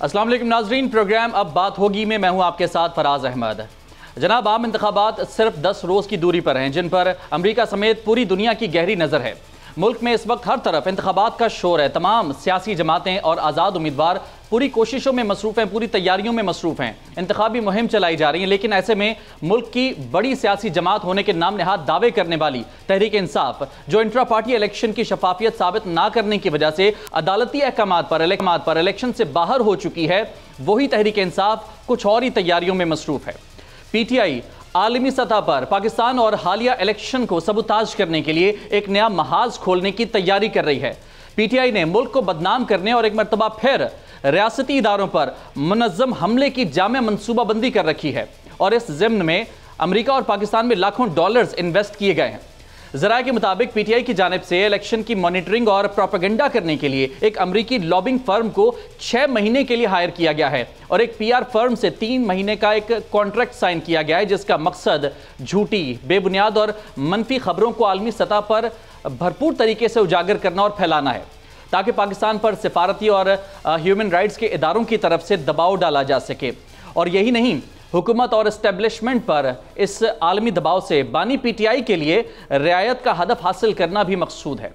अस्सलाम वालेकुम नाजरीन, प्रोग्राम अब बात होगी में मैं हूं आपके साथ फराज अहमद। जनाब, आम इंतखाबात सिर्फ 10 रोज़ की दूरी पर हैं, जिन पर अमरीका समेत पूरी दुनिया की गहरी नज़र है। मुल्क में इस वक्त हर तरफ इंतखाबात का शोर है। तमाम सियासी जमातें और आज़ाद उम्मीदवार पूरी कोशिशों में मसरूफ़ हैं, पूरी तैयारियों में मसरूफ़ हैं। इंतखाबी मुहिम चलाई जा रही है, लेकिन ऐसे में मुल्क की बड़ी सियासी जमात होने के नाम नहाद दावे करने वाली तहरीक इंसाफ, जो इंट्रा पार्टी इलेक्शन की शफाफियत साबित ना करने की वजह से अदालती अहकामात पर इलेक्शन से बाहर हो चुकी है, वही तहरीक इंसाफ कुछ और ही तैयारियों में मसरूफ़ है। PTI आलमी सतह पर पाकिस्तान और हालिया इलेक्शन को सबूताज करने के लिए एक नया महाज खोलने की तैयारी कर रही है। PTI ने मुल्क को बदनाम करने और एक मरतबा फिर रियासती इदारों पर मुनज़्ज़म हमले की जामे मनसूबाबंदी कर रखी है, और इस ज़िम्न में अमरीका और पाकिस्तान में लाखों डॉलर्स इन्वेस्ट किए गए हैं। ज़राए के मुताबिक PTI की जानिब से इलेक्शन की मॉनिटरिंग और प्रोपेगेंडा करने के लिए एक अमरीकी लॉबिंग फर्म को 6 महीने के लिए हायर किया गया है, और एक PR फर्म से 3 महीने का एक कॉन्ट्रैक्ट साइन किया गया है, जिसका मकसद झूठी, बेबुनियाद और मनफी खबरों को आलमी सतह पर भरपूर तरीके से उजागर करना और फैलाना है, ताकि पाकिस्तान पर सिफारती और ह्यूमन राइट्स के इदारों की तरफ से दबाव डाला जा सके। और यही नहीं, हुकूमत और इस्टेब्लिशमेंट पर इस आलमी दबाव से बानी PTI के लिए रियायत का हदफ हासिल करना भी मकसूद है।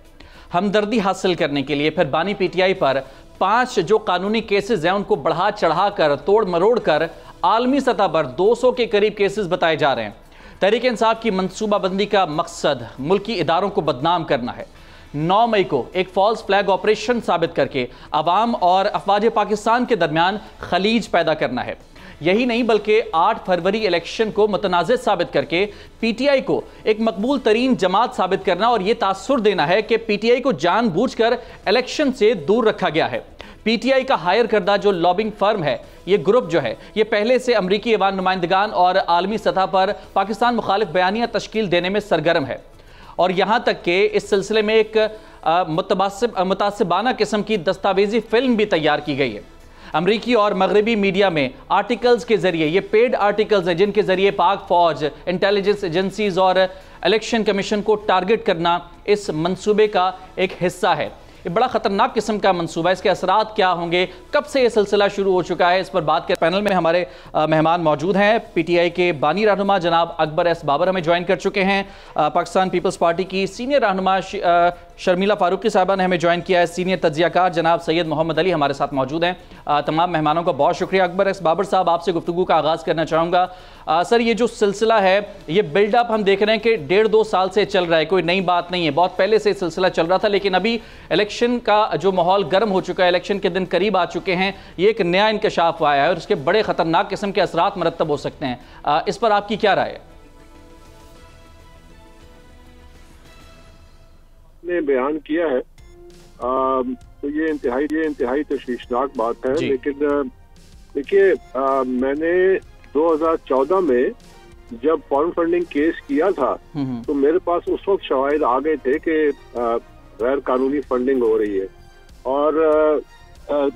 हमदर्दी हासिल करने के लिए फिर बानी PTI पर 5 जो कानूनी केसेस हैं उनको बढ़ा चढ़ा कर, तोड़ मरोड़ कर आलमी सतह पर 200 के करीब केसेस बताए जा रहे हैं। तहरीक इंसाफ की मनसूबाबंदी का मकसद मुल्की इदारों को बदनाम करना है। 9 मई को एक फॉल्स फ्लैग ऑपरेशन साबित करके अवाम और अफवाज पाकिस्तान के दरमियान खलीज पैदा करना है। यही नहीं, बल्कि 8 फरवरी इलेक्शन को मुतनाज़िर साबित करके PTI को एक मकबूल तरीन जमात साबित करना और यह तासुर देना है कि PTI को जानबूझकर इलेक्शन से दूर रखा गया है। PTI का हायर करदा जो लॉबिंग फर्म है, ये ग्रुप जो है, ये पहले से अमरीकी ऐवान नुमाइंदगान और आलमी सतह पर पाकिस्तान मुखालिफ बयानियाँ तश्कील देने में सरगर्म है, और यहाँ तक कि इस सिलसिले में एक मुतासिबाना किस्म की दस्तावेजी फिल्म भी तैयार की गई है। अमरीकी और मगरबी मीडिया में आर्टिकल्स के जरिए, ये पेड आर्टिकल्स हैं जिनके जरिए पाक फौज, इंटेलिजेंस एजेंसीज और इलेक्शन कमीशन को टारगेट करना इस मंसूबे का एक हिस्सा है। ये बड़ा खतरनाक किस्म का मंसूबा है। इसके असरात क्या होंगे, कब से ये सिलसिला शुरू हो चुका है, इस पर बात कर पैनल में हमारे मेहमान मौजूद हैं। PTI के बानी रहनुमा जनाब अकबर एस बाबर हमें ज्वाइन कर चुके हैं। पाकिस्तान पीपल्स पार्टी की सीनियर रहनुमा शर्मिला फारूकी साहबा ने हमें ज्वाइन किया है। सीनियर तज्जियाकार जनाब सैयद मोहम्मद अली हमारे साथ मौजूद हैं। तमाम मेहमानों का बहुत शुक्रिया। अकबर एस बाबर साहब, आपसे गुफ्तगू का आगाज़ करना चाहूँगा। सर, ये जो सिलसिला है, ये बिल्डअप हम देख रहे हैं कि 1.5-2 साल से चल रहा है, कोई नई बात नहीं है, बहुत पहले से सिलसिला चल रहा था, लेकिन अभी इलेक्शन का जो माहौल गर्म हो चुका है, इलेक्शन के दिन करीब आ चुके हैं, ये एक नया इंकशाफ आया है और इसके बड़े ख़तरनाक किस्म के असरात मरतब हो सकते हैं। इस पर आपकी क्या राय है? ने बयान किया है तो ये इंतहाई तशवीशनाक बात है, लेकिन देखिए, मैंने 2014 में जब फॉरेन फंडिंग केस किया था तो मेरे पास उस वक्त शवाहिद आ गए थे कि गैर कानूनी फंडिंग हो रही है, और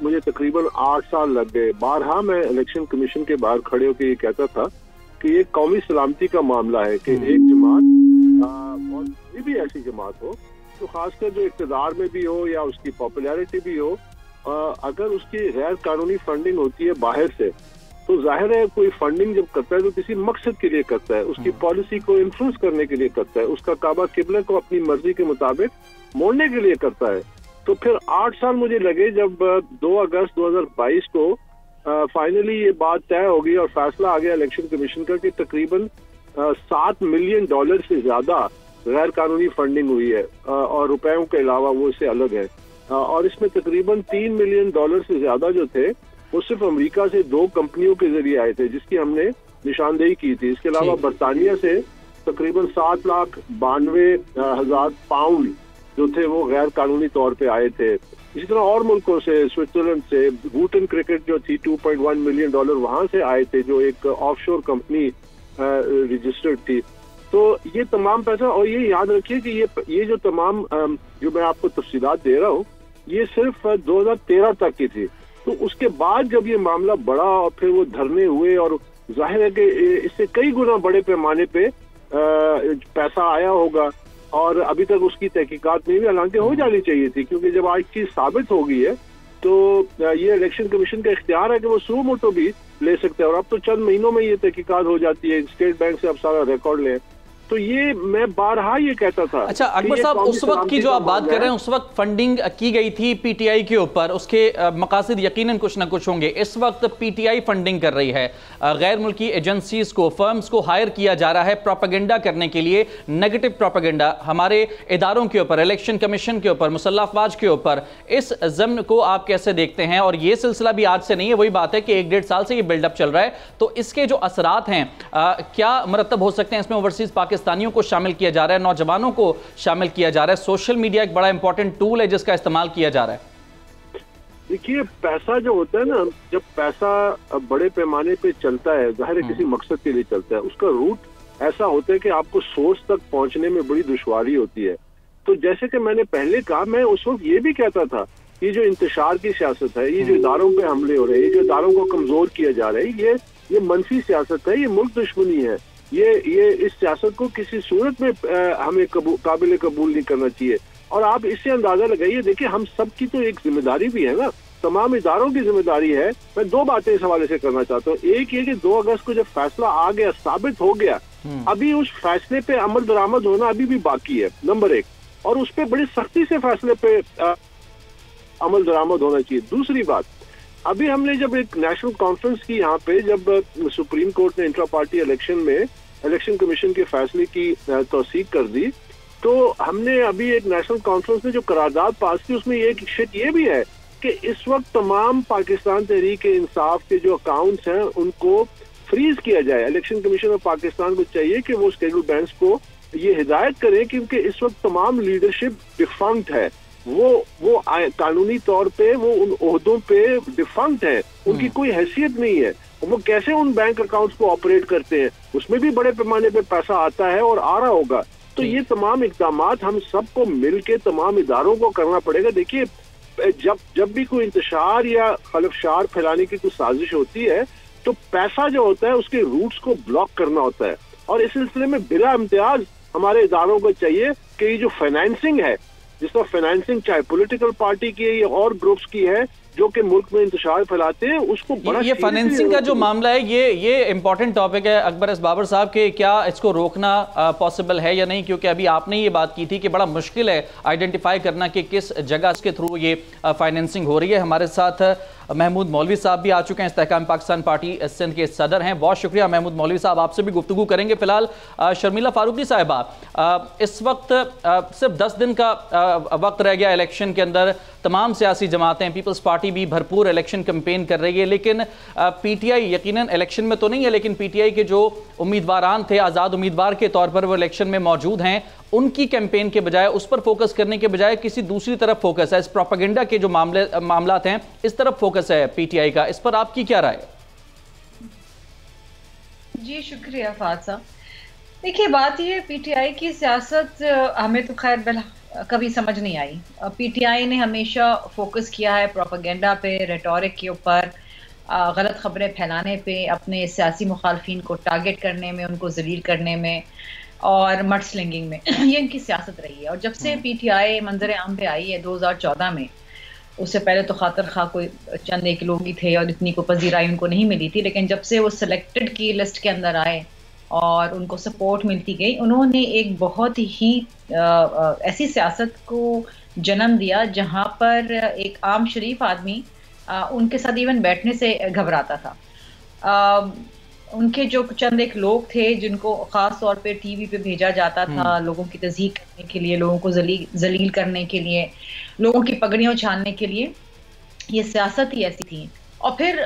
मुझे तकरीबन 8 साल लग गए। बारहा मैं इलेक्शन कमीशन के बाहर खड़े होकर ये कहता था कि ये कौमी सलामती का मामला है कि एक जमात और कोई भी ऐसी जमात हो, तो खासकर जो इक़्तिदार में भी हो या उसकी पॉपुलैरिटी भी हो, अगर उसकी गैर कानूनी फंडिंग होती है बाहर से, तो जाहिर है कोई फंडिंग जब करता है तो किसी मकसद के लिए करता है, उसकी पॉलिसी को इन्फ्लुएंस करने के लिए करता है, उसका काबा किबला को अपनी मर्जी के मुताबिक मोड़ने के लिए करता है। तो फिर 8 साल मुझे लगे, जब 2 अगस्त 2022 को फाइनली ये बात तय हो गई और फैसला आ गया इलेक्शन कमीशन का कि तकरीबन $7 मिलियन से ज्यादा गैर कानूनी फंडिंग हुई है, और रुपयों के अलावा वो इससे अलग है, और इसमें तकरीबन $3 मिलियन से ज्यादा जो थे वो सिर्फ अमेरिका से 2 कंपनियों के जरिए आए थे, जिसकी हमने निशानदेही की थी। इसके अलावा बरतानिया से तकरीबन 7,92,000 पाउंड जो थे वो गैर कानूनी तौर पे आए थे। इसी तरह और मुल्कों से, स्विट्जरलैंड से वुटन क्रिकेट जो थी $2.1 मिलियन वहां से आए थे, जो एक ऑफशोर कंपनी रजिस्टर्ड थी। तो ये तमाम पैसा, और ये याद रखिए कि ये जो तमाम जो मैं आपको तफसीलात दे रहा हूँ, ये सिर्फ 2013 तक की थी। तो उसके बाद जब ये मामला बढ़ा और फिर वो धरने हुए, और जाहिर है कि इससे कई गुना बड़े पैमाने पे पैसा आया होगा, और अभी तक उसकी तहकीकात नहीं हुई, हालांकि हो जानी चाहिए थी, क्योंकि जब आज चीज साबित हो गई है तो ये इलेक्शन कमीशन का इख्तियार है कि वो सू मोटो भी ले सकते हैं, और अब तो चंद महीनों में ये तहकीकात हो जाती है, स्टेट बैंक से अब सारा रिकॉर्ड लें। तो ये मैं बारहा ये कहता था। अच्छा अकबर साहब, उस वक्त की जो आप बात कर रहे हैं, उस वक्त फंडिंग की गई थी पीटीआई के ऊपर, उसके मकासद यकीनन कुछ ना कुछ होंगे। इस वक्त पीटीआई फंडिंग कर रही है, गैर मुल्की एजेंसीज को, फर्म्स को हायर किया जा रहा है प्रोपेगेंडा करने के लिए, नेगेटिव प्रोपेगेंडा हमारे इदारों के ऊपर, इलेक्शन कमीशन के ऊपर, मुसल्लह अफवाज के ऊपर। इस ज़म्न को आप कैसे देखते हैं? और ये सिलसिला भी आज से नहीं है, वही बात है कि 1-1.5 साल से ये बिल्डअप चल रहा है, तो इसके जो असरात हैं क्या मरतब हो सकते हैं? इसमें ओवरसीज पाकिस्तानियों को शामिल किया जा रहा है, नौजवानों को शामिल किया जा रहा है, सोशल मीडिया एक बड़ा इंपॉर्टेंट टूल है जिसका इस्तेमाल किया जा रहा है। देखिए, पैसा जो होता है ना, जब पैसा बड़े पैमाने पे चलता है, जाहिर है किसी मकसद के लिए चलता है, उसका रूट ऐसा होता है कि आपको सोर्स तक पहुंचने में बड़ी दुश्वारी होती है। तो जैसे कि मैंने पहले कहा, मैं उस वक्त ये भी कहता था, ये जो इंतशार की सियासत है, ये जो इदारों पे हमले हो रहे हैं, ये जो इदारों को कमजोर किया जा रहा है, ये मनफी सियासत है, ये मुल्क दुश्मनी है। ये इस सियासत को किसी सूरत में हमें काबिल कबूल नहीं करना चाहिए। और आप इससे अंदाजा लगाइए, देखिए हम सब की तो एक जिम्मेदारी भी है ना, तमाम इदारों की जिम्मेदारी है। मैं दो बातें इस हवाले से करना चाहता हूँ। एक ये कि 2 अगस्त को जब फैसला आ गया, साबित हो गया, अभी उस फैसले पे अमल दरामद होना अभी भी बाकी है, नंबर 1, और उस पर बड़ी सख्ती से फैसले पे अमल दरामद होना चाहिए। दूसरी बात, अभी हमने जब एक नेशनल कॉन्फ्रेंस की यहाँ पे, जब सुप्रीम कोर्ट ने इंट्रा पार्टी इलेक्शन में इलेक्शन कमीशन के फैसले की तौसीक कर दी, तो हमने अभी एक नेशनल कॉन्फ्रेंस में जो करारदाद पास की, उसमें एक शिट ये भी है कि इस वक्त तमाम पाकिस्तान तहरीक इंसाफ के जो अकाउंट्स हैं उनको फ्रीज किया जाए। इलेक्शन कमीशन ऑफ पाकिस्तान को चाहिए कि वो स्टेट बैंक को ये हिदायत करें, क्योंकि इस वक्त तमाम लीडरशिप डिफंक्ट है, वो कानूनी तौर पे वो उन ओहदों पे डिफंक्ट है, उनकी कोई हैसियत नहीं है। वो कैसे उन बैंक अकाउंट्स को ऑपरेट करते हैं, उसमें भी बड़े पैमाने पे पैसा आता है और आ रहा होगा। तो ये तमाम इक़दामात हम सबको मिलके तमाम इदारों को करना पड़ेगा। देखिए, जब भी कोई इंतशार या खलफशार फैलाने की कोई साजिश होती है, तो पैसा जो होता है उसके रूट्स को ब्लॉक करना होता है। और इस सिलसिले में बिला इम्तियाज हमारे इदारों को चाहिए कि ये जो फाइनेंसिंग है, जिसका फाइनेंसिंग चाहे पॉलिटिकल पार्टी की है या और ग्रुप्स की है जो कि मुल्क में इंतशार फैलाते हैं, उसको बड़ा ये फाइनेंसिंग का जो मामला है, ये इंपॉर्टेंट टॉपिक है अकबर एस बाबर साहब के, क्या इसको रोकना पॉसिबल है या नहीं? क्योंकि अभी आपने ये बात की थी कि बड़ा मुश्किल है आइडेंटिफाई करना कि किस जगह के थ्रू ये फाइनेंसिंग हो रही है। हमारे साथ महमूद मौलवी साहब भी आ चुके हैं, इस्तेहकाम पाकिस्तान पार्टी सिंध के सदर हैं। बहुत शुक्रिया महमूद मौलवी साहब, आपसे भी गुफ्तगू करेंगे। फिलहाल शर्मिला फारूकी साहिबा, इस वक्त सिर्फ 10 दिन का वक्त रह गया इलेक्शन के अंदर, तमाम सियासी जमातें, पीपल्स पार्टी भी भरपूर इलेक्शन कैंपेन कर रही है, लेकिन पीटीआई यकीनन इलेक्शन में तो नहीं है, लेकिन पीटीआई के जो उम्मीदवारान थे, आज़ाद उम्मीदवार के तौर पर वो इलेक्शन में मौजूद हैं, उनकी कैंपेन के बजाय, उस पर फोकस करने के बजाय किसी दूसरी तरफ फोकस है। इस प्रोपेगेंडा के जो मामलात हैं, इस तरफ फोकस है पीटीआई का। इस पर आपकी क्या राय? जी शुक्रिया फाद साहब। देखिए, बात ये पीटीआई की सियासत हमें तो खैर कभी समझ नहीं आई। पीटीआई ने हमेशा फोकस किया है प्रोपेगेंडा पे, रेटोरिक के ऊपर, गलत खबरें फैलाने पे, अपने सियासी मुखालफिन को टारगेट करने में, उनको जलील करने में और मड स्लिंगिंग में ये इनकी सियासत रही है। और जब से पीटीआई मंजर आम पे आई है 2014 में, उससे पहले तो खातर खा कोई चंद एक लोग ही थे और इतनी को पजीराई उनको नहीं मिली थी, लेकिन जब से वो सिलेक्टेड की लिस्ट के अंदर आए और उनको सपोर्ट मिलती गई, उन्होंने एक बहुत ही ऐसी सियासत को जन्म दिया जहां पर एक आम शरीफ आदमी उनके साथ इवन बैठने से घबराता था। उनके जो चंद एक लोग थे जिनको खास तौर पे टीवी पे भेजा जाता था लोगों की तज़हीक करने के लिए, लोगों को जलील करने के लिए, लोगों की पगड़ियां उछालने के लिए, ये सियासत ही ऐसी थी। और फिर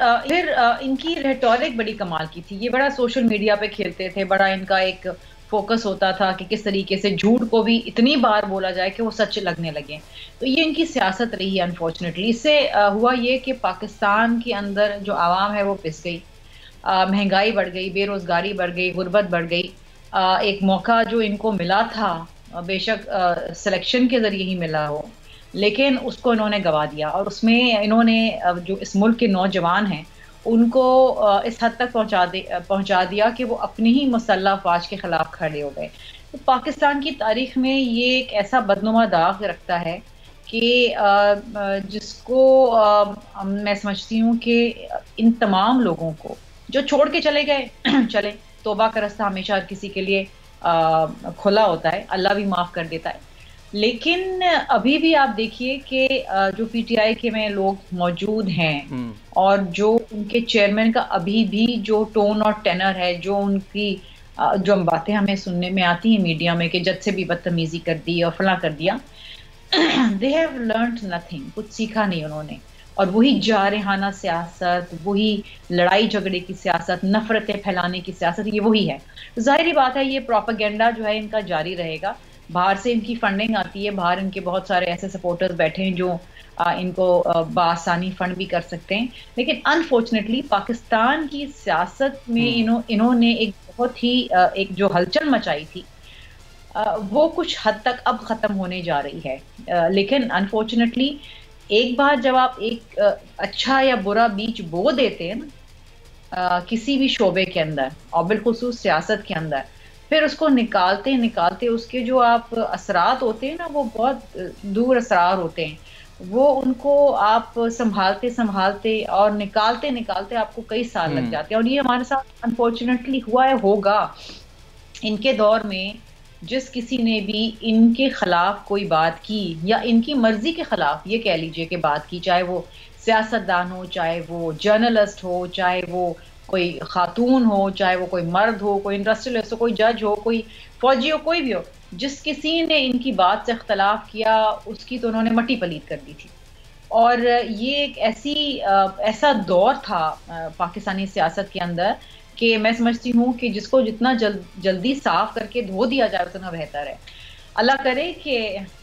इनकी रेटोरिक बड़ी कमाल की थी। ये बड़ा सोशल मीडिया पे खेलते थे, बड़ा इनका एक फोकस होता था कि किस तरीके से झूठ को भी इतनी बार बोला जाए कि वो सच लगने लगे। तो ये इनकी सियासत रही है अनफॉर्चुनेटली। इससे हुआ ये कि पाकिस्तान के अंदर जो आवाम है वो पिस गई, महंगाई बढ़ गई, बेरोज़गारी बढ़ गई, गुर्बत बढ़ गई। एक मौका जो इनको मिला था, बेशक सिलेक्शन के ज़रिए ही मिला हो, लेकिन उसको इन्होंने गंवा दिया। और उसमें इन्होंने जो इस मुल्क के नौजवान हैं उनको इस हद तक पहुंचा दिया कि वो अपनी ही मुसल्लह अफवाज के ख़िलाफ़ खड़े हो गए। तो पाकिस्तान की तारीख़ में ये एक ऐसा बदनुमा दाग रखता है कि जिसको मैं समझती हूँ कि इन तमाम लोगों को जो छोड़ के चले गए चले, तौबा का रास्ता हमेशा हर किसी के लिए खुला होता है, अल्लाह भी माफ़ कर देता है। लेकिन अभी भी आप देखिए कि जो पीटीआई के में लोग मौजूद हैं और जो उनके चेयरमैन का अभी भी जो टोन और टेनर है, जो उनकी जो बातें हमें सुनने में आती हैं मीडिया में कि जज से भी बदतमीजी कर दी और फला कर दिया, दे हैव लर्नड नथिंग, कुछ सीखा नहीं उन्होंने। और वही जारहाना सियासत, वही लड़ाई झगड़े की सियासत, नफरतें फैलाने की सियासत, ये वही है। जाहिर बात है ये प्रोपेगेंडा जो है इनका जारी रहेगा। बाहर से इनकी फंडिंग आती है, बाहर इनके बहुत सारे ऐसे सपोर्टर्स बैठे हैं जो इनको बासानी फंड भी कर सकते हैं। लेकिन अनफॉर्चुनेटली पाकिस्तान की सियासत में इन्होंने एक बहुत ही एक जो हलचल मचाई थी वो कुछ हद तक अब ख़त्म होने जा रही है। लेकिन अनफॉर्चुनेटली एक बार जब आप एक अच्छा या बुरा बीज बो देते हैं ना किसी भी शोबे के अंदर और बिलखुसूस सियासत के अंदर, फिर उसको निकालते उसके जो आप असरात होते हैं ना वो बहुत दूर असरार होते हैं। वो उनको आप संभालते और निकालते आपको कई साल लग जाते हैं। और ये हमारे साथ अनफॉर्चुनेटली हुआ है, होगा। इनके दौर में जिस किसी ने भी इनके खिलाफ कोई बात की या इनकी मर्जी के खिलाफ ये कह लीजिए कि बात की, चाहे वो सियासतदान हो, चाहे वो जर्नलिस्ट हो, चाहे वो कोई खातून हो, चाहे वो कोई मर्द हो, कोई इंडस्ट्रियलिस्ट हो, कोई जज हो, कोई फौजी हो, कोई भी हो, जिस किसी ने इनकी बात से इख्तलाफ किया उसकी तो उन्होंने मट्टी पलीत कर दी थी। और ये एक ऐसा दौर था पाकिस्तानी सियासत के अंदर कि मैं समझती हूँ कि जिसको जितना जल्दी साफ करके धो दिया जाए उतना बेहतर है। अल्लाह करे कि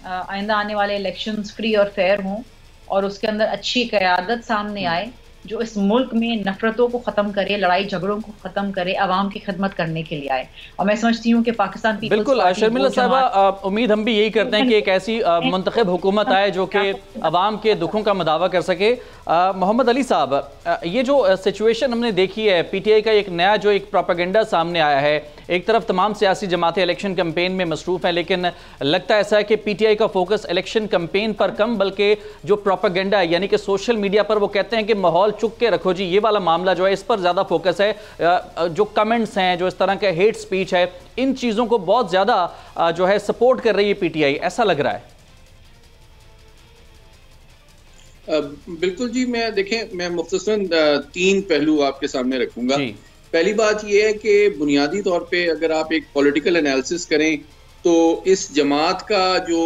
आइंदा आने वाले इलेक्शंस फ्री और फेयर हों और उसके अंदर अच्छी क़यादत सामने आए जो इस मुल्क में नफरतों को ख़त्म करे, लड़ाई झगड़ों को ख़त्म करे, आवाम की खिदमत करने के लिए आए। और मैं समझती हूँ कि पाकिस्तान बिल्कुल शर्मिला साहबा, उम्मीद हम भी यही करते हैं कि एक ऐसी मुंतखब हुकूमत आए जो कि आवाम के दुखों का मुदावा कर सके। मोहम्मद अली साहब, ये जो सिचुएशन हमने देखी है, पीटीआई का एक नया जो एक प्रोपेगेंडा सामने आया है, एक तरफ तमाम सियासी जमातें इलेक्शन कैंपेन में मसरूफ़ हैं, लेकिन लगता ऐसा है कि पीटीआई का फोकस इलेक्शन कैंपेन पर कम बल्कि जो प्रोपेगेंडा है यानी कि सोशल मीडिया पर वो कहते हैं कि माहौल चुक के रखो जी, ये वाला मामला जो है इस पर ज़्यादा फोकस है। जो कमेंट्स हैं, जो इस तरह के हेट स्पीच है, इन चीज़ों को बहुत ज़्यादा जो है सपोर्ट कर रही है पीटीआई, ऐसा लग रहा है। बिल्कुल जी, मैं मुख्तसरन 3 पहलू आपके सामने रखूंगा। पहली बात यह है कि बुनियादी तौर पे अगर आप एक पॉलिटिकल एनालिसिस करें तो इस जमात का जो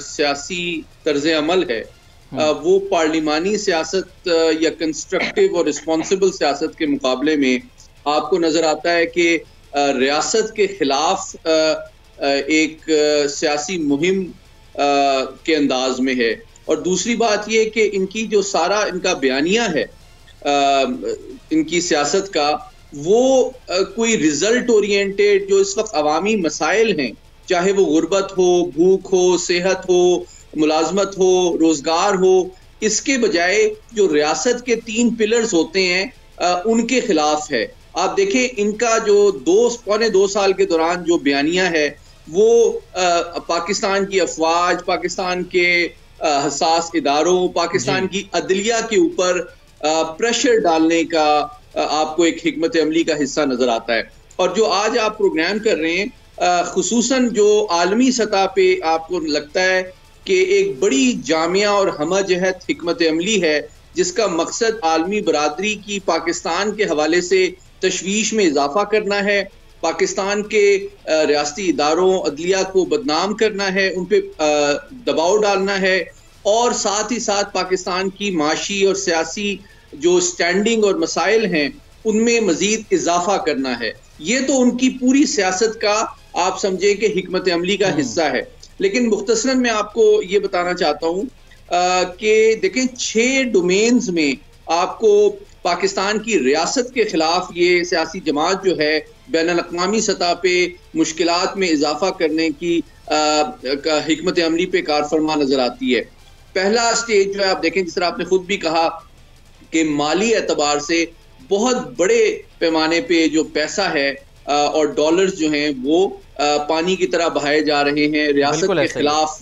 सियासी तर्ज अमल है वो पार्लिमानी सियासत या कंस्ट्रक्टिव और रिस्पॉन्सिबल सियासत के मुकाबले में आपको नजर आता है कि रियासत के खिलाफ एक सियासी मुहिम के अंदाज में है। और दूसरी बात यह कि इनकी जो सारा इनका बयानिया है इनकी सियासत का, वो कोई रिजल्ट ओरिएंटेड जो इस वक्त अवामी मसाइल हैं, चाहे वो गुर्बत हो, भूख हो, सेहत हो, मुलाजमत हो, रोजगार हो, इसके बजाय जो रियासत के 3 पिलर्स होते हैं उनके खिलाफ है। आप देखें इनका जो 2 साल के दौरान जो बयानिया है वो पाकिस्तान की अफवाज, पाकिस्तान के हसास इदारों, पाकिस्तान की अदलिया के ऊपर प्रेशर डालने का आपको एक हिकमत अमली का हिस्सा नजर आता है। और जो आज आप प्रोग्राम कर रहे हैं खुसूसन जो आलमी सतह पे आपको लगता है कि एक बड़ी जामिया और हमजहत हिकमत अमली है जिसका मकसद आलमी बरादरी की पाकिस्तान के हवाले से तशवीश में इजाफा करना है, पाकिस्तान के रियासती इदारों अदलिया को बदनाम करना है, उन पर दबाव डालना है और साथ ही साथ पाकिस्तान की माशी और सियासी जो स्टैंडिंग और मसाइल हैं उनमें मजीद इजाफा करना है। ये तो उनकी पूरी सियासत का आप समझे कि हिकमत अमली का हिस्सा है। लेकिन मुख्तसरन मैं आपको ये बताना चाहता हूँ कि देखें 6 डोमेन्स में आपको पाकिस्तान की रियासत के खिलाफ ये सियासी जमात जो है बैनुल-अक़वामी सतह पे मुश्किलात में इजाफा करने की हिकमत अमली पे कारफरमा नजर आती है। पहला स्टेज जो है आप देखें, जिस तरह आपने खुद भी कहा कि माली एतबार से बहुत बड़े पैमाने पे जो पैसा है और डॉलर्स जो हैं वो पानी की तरह बहाए जा रहे हैं, रियासत के खिलाफ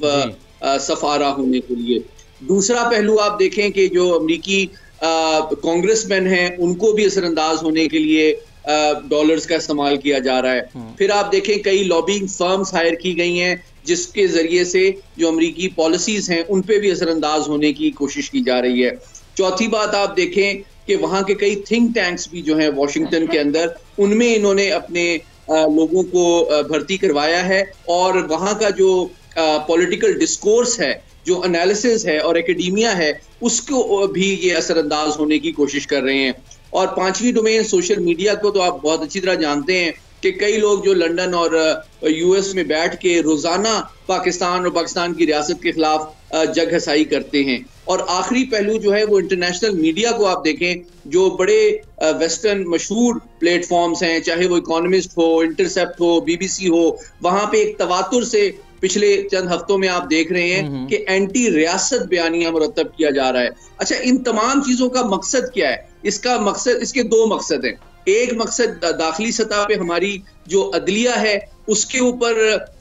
सफारा होने के लिए। दूसरा पहलू आप देखें कि जो अमेरिकी कांग्रेसमैन हैं उनको भी असरअंदाज होने के लिए डॉलर्स का इस्तेमाल किया जा रहा है। फिर आप देखें कई लॉबिंग फर्म्स हायर की गई हैं जिसके जरिए से जो अमेरिकी पॉलिसीज हैं उन पे भी असरअंदाज होने की कोशिश की जा रही है। चौथी बात आप देखें कि वहाँ के कई थिंक टैंक्स भी जो हैं वॉशिंगटन के अंदर, उनमें इन्होंने अपने लोगों को भर्ती करवाया है और वहाँ का जो पॉलिटिकल डिस्कोर्स है, जो एनालिसिस है और एकेडमिया है, उसको भी ये असरअंदाज होने की कोशिश कर रहे हैं। और पांचवी डोमेन सोशल मीडिया को तो आप बहुत अच्छी तरह जानते हैं कि कई लोग जो लंदन और यूएस में बैठ के रोजाना पाकिस्तान और पाकिस्तान की रियासत के खिलाफ जग हसाई करते हैं। और आखिरी पहलू जो है वो इंटरनेशनल मीडिया को आप देखें, जो बड़े वेस्टर्न मशहूर प्लेटफॉर्म्स हैं, चाहे वो इकोनॉमिस्ट हो, इंटरसेप्ट हो, बीबीसी हो, वहां पे एक तवातुर से पिछले चंद हफ्तों में आप देख रहे हैं कि एंटी रियासत बयानिया मुरतब किया जा रहा है। अच्छा, इन तमाम चीजों का मकसद क्या है? इसका मकसद, इसके दो मकसद हैं। एक मकसद दाखिली सतह पे हमारी जो अदलिया है उसके ऊपर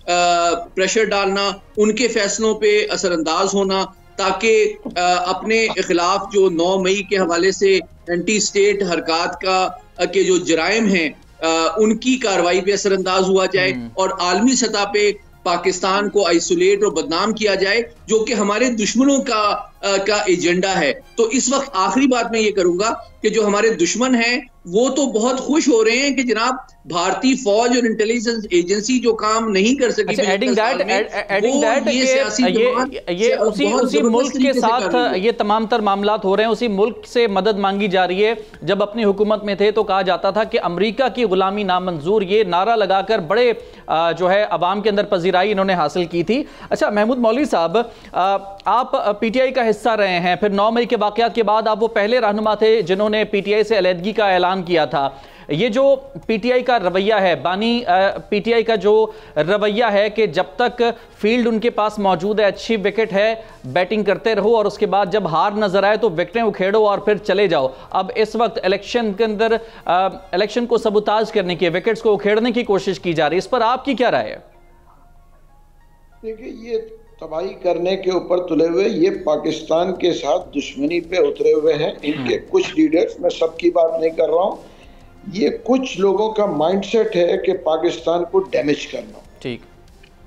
प्रेशर डालना, उनके फैसलों पे असरअंदाज होना, ताकि अपने खिलाफ जो 9 मई के हवाले से एंटी स्टेट हरकत के जो जराइम हैं उनकी कार्रवाई पे असरअंदाज हुआ जाए और आलमी सतह पे पाकिस्तान को आइसोलेट और बदनाम किया जाए, जो कि हमारे दुश्मनों का एजेंडा है। तो इस वक्त आखिरी बात मैं ये करूंगा कि जो हमारे दुश्मन हैं वो तो बहुत खुश हो रहे हैं कि जनाब भारतीय फौज और इंटेलिजेंस एजेंसी जो काम नहीं कर सकी, उसी मुल्क के साथ ये तमाम तर मामलात हो रहे हैं, उसी मुल्क से मदद मांगी जा रही है। जब अपनी हुकूमत में थे तो कहा जाता था कि अमेरिका की गुलामी नामंजूर, ये नारा लगाकर बड़े जो है अवाम के अंदर पजीराई इन्होंने हासिल की थी। अच्छा महमूद मौलवी साहब, आप पीटीआई का हिस्सा रहे हैं, फिर 9 मई के वाकयात के बाद आप वो पहले रहनुमा थे जिन्होंने पीटीआई से अलहदगी का ऐलान किया था। ये जो पीटीआई का रवैया है, बानी पीटीआई का जो रवैया है कि जब तक फील्ड उनके पास मौजूद है, अच्छी विकेट है, बैटिंग करते रहो और उसके बाद जब हार नजर आए तो विकेटें उखेड़ो और फिर चले जाओ। अब इस वक्त इलेक्शन के अंदर इलेक्शन को सबूताज करने की, विकेट्स को उखेड़ने की कोशिश की जा रही है, इस पर आपकी क्या राय है? देखिए, ये तबाही करने के ऊपर तुले हुए, ये पाकिस्तान के साथ दुश्मनी पे उतरे हुए हैं। इनके कुछ लीडर्स, मैं सबकी बात नहीं कर रहा हूँ, ये कुछ लोगों का माइंडसेट है कि पाकिस्तान को डैमेज करना, ठीक,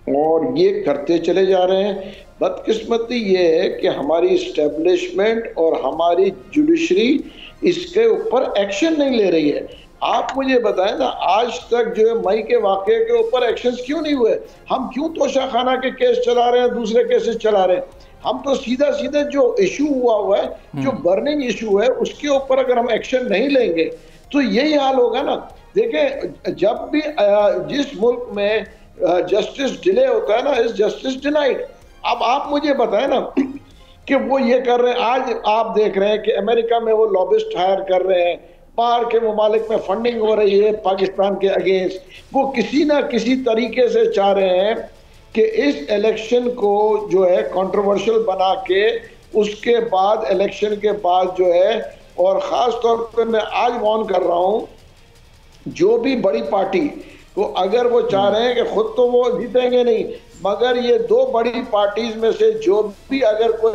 और ये करते चले जा रहे हैं। बदकिस्मती ये है कि हमारी इस्टेब्लिशमेंट और हमारी जुडिशरी इसके ऊपर एक्शन नहीं ले रही है। आप मुझे बताएं ना, आज तक जो है मई के वाक़े के ऊपर एक्शंस क्यों नहीं हुए? हम क्यों तोशाखाना के केस चला रहे हैं, दूसरे केसेस चला रहे हैं? हम तो सीधा सीधे जो इशू हुआ है, जो बर्निंग इशू है, उसके ऊपर अगर हम एक्शन नहीं लेंगे तो यही हाल होगा ना। देखें, जब भी जिस मुल्क में जस्टिस डिले होता है ना, इज जस्टिस डिनाइड। अब आप मुझे बताएं ना कि वो ये कर रहे हैं। आज आप देख रहे हैं कि अमेरिका में वो लॉबिस्ट हायर कर रहे हैं, बाहर के ममालिक में फंडिंग हो रही है पाकिस्तान के अगेंस्ट। वो किसी ना किसी तरीके से चाह रहे हैं कि इस इलेक्शन को जो है कंट्रोवर्शियल बना के उसके बाद, इलेक्शन के बाद जो है, और ख़ास तौर पे मैं आज वार्न कर रहा हूँ, जो भी बड़ी पार्टी को अगर वो चाह रहे हैं कि खुद तो वो जीतेंगे नहीं, मगर ये दो बड़ी पार्टीज में से जो भी अगर कोई